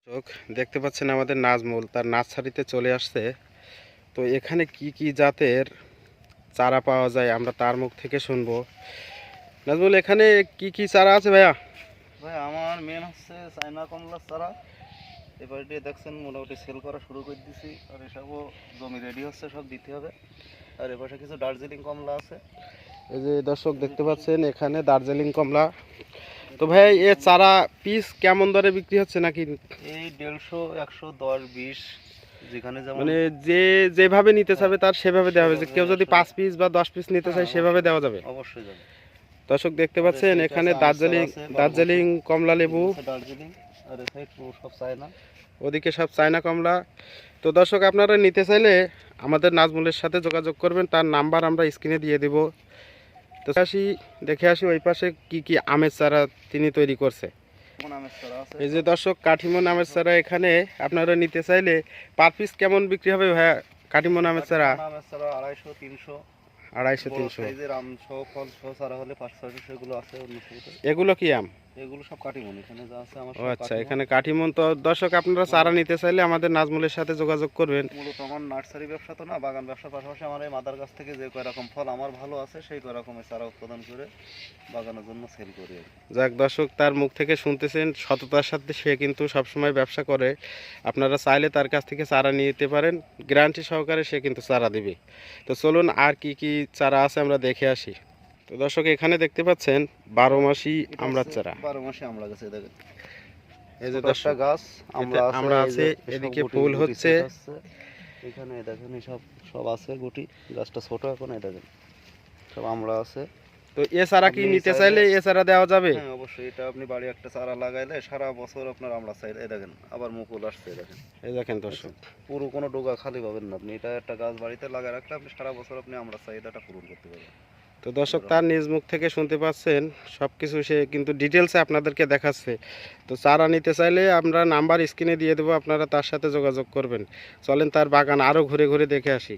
দর্শক দেখতে পাচ্ছেন আমাদের নাজমুল তার নার্সারিতে চলে আসছে। তো এখানে কি কি জাতের চারা পাওয়া যায় আমরা তার মুখ থেকে শুনবো। নাজমুল, এখানে কি কি চারা আছে ভাইয়া? ভাই আমার মেন হচ্ছে চায়না কমলার চারা। এবার দিয়ে দেখছেন মোটামুটি সেল করা শুরু করে দিছি, আর এসবও জমি রেডি হচ্ছে, সব দিতে হবে। আর এপাশে কিছু দার্জিলিং কমলা আছে। এই যে দর্শক দেখতে পাচ্ছেন এখানে দার্জিলিং কমলা। তো ভাই এ চারা পিস কেমন দরে বিক্রি হচ্ছে নাকি? এই 150, 100, 10, 20 যেখানে যেমন মানে যেভাবে নিতে চাবে তার সেভাবে দেওয়া হবে। যে কেউ যদি 5 পিস বা 10 পিস নিতে চায় সেভাবে দেওয়া যাবে। অবশ্যই যাবে। দর্শক দেখতে পাচ্ছেন এখানে দার্জিলিং কমলা লেবু, দার্জিলিং আর এখানে সব চায়না, ওদিকে সব চায়না কমলা। তো দর্শক আপনারা নিতে চাইলে আমাদের নাজমুলের সাথে যোগাযোগ করবেন, তার নাম্বার আমরা স্ক্রিনে দিয়ে দেব। তো দেখে আসি ওই পাশে কি কি আমের চারা তিনি তৈরি করছে। আমের চারা আছে। এই যে দর্শক কাঠিমন আমের চারা এখানে আপনারা নিতে চাইলে পার পিস কেমন বিক্রি হবে ভাইয়া? কাঠিমন আমের চারা 250, 300, 250, 300। সাইজের আম সহ ফল সহ চারা হলে 500, সেগুলো আছে অন্য সুবিধা। এগুলো কি আম? এগুলো সব কাটিমন, এখানে যা আছে আমার ও সব আচ্ছা, কাটিমন। এখানে কাঠিমন। তো দর্শক আপনারা চারা নিতে চাইলে আমাদের নাজমুলের সাথে যোগাযোগ করবেন। মূলত আমার নার্সারি ব্যবসা তো না, বাগান ব্যবসার পাশাপাশি আমার এই মাদার গাছ থেকে যে কয় রকম ফল আমার ভালো আছে সেই কয় রকমের চারা উৎপাদন করে বাগানের জন্য সেল করি আর কি। যাক দর্শক, তার মুখ থেকে শুনতেছেন সততার সাথে সে কিন্তু সবসময় ব্যবসা করে। আপনারা চাইলে তার কাছ থেকে চারা নিতে পারেন, গ্যারান্টি সহকারে সে কিন্তু চারা দিবে। তো চলুন আর কি কি চারা আছে আমরা দেখে আসি। তো দর্শক এখানে দেখতে পাচ্ছেন 12 মাসি আমড়ার চারা। 12 মাসে আমড়া গাছ, দেখেন এই যে ছোট দর্শক একটা গাছ আমরা আছে, এদিকে ফুল হচ্ছে। এখানে দেখেন সব সব আছে গুটি, গাছটা ছোট এখন, এই দেখেন সব আমড়া আছে। তো এ চারা কি নিতে চাইলে এ চারা দেওয়া যাবে? হ্যাঁ অবশ্যই, এটা আপনি বাড়ি একটা চারা লাগাইলে সারা বছর আপনার আমড়া চাইলে, এই দেখেন আবার মুকুল আসছে, দেখেন এই দেখেন দর্শক, পুরো কোনো ডোগা খালি পাবেন না আপনি। এটা একটা গাছ বাড়িতে লাগায় রাখলে আপনি সারা বছর আপনি আমড়া চাহিদাটা পূরণ করতে পারবেন। তো দর্শক তার নিজ মুখ থেকে শুনতে পাচ্ছেন সব কিছু, সে কিন্তু ডিটেলসে আপনাদেরকে দেখাচ্ছে। তো চারা নিতে চাইলে আমরা নাম্বার স্ক্রিনে দিয়ে দেবো, আপনারা তার সাথে যোগাযোগ করবেন। চলেন তার বাগান আরও ঘুরে ঘুরে দেখে আসি।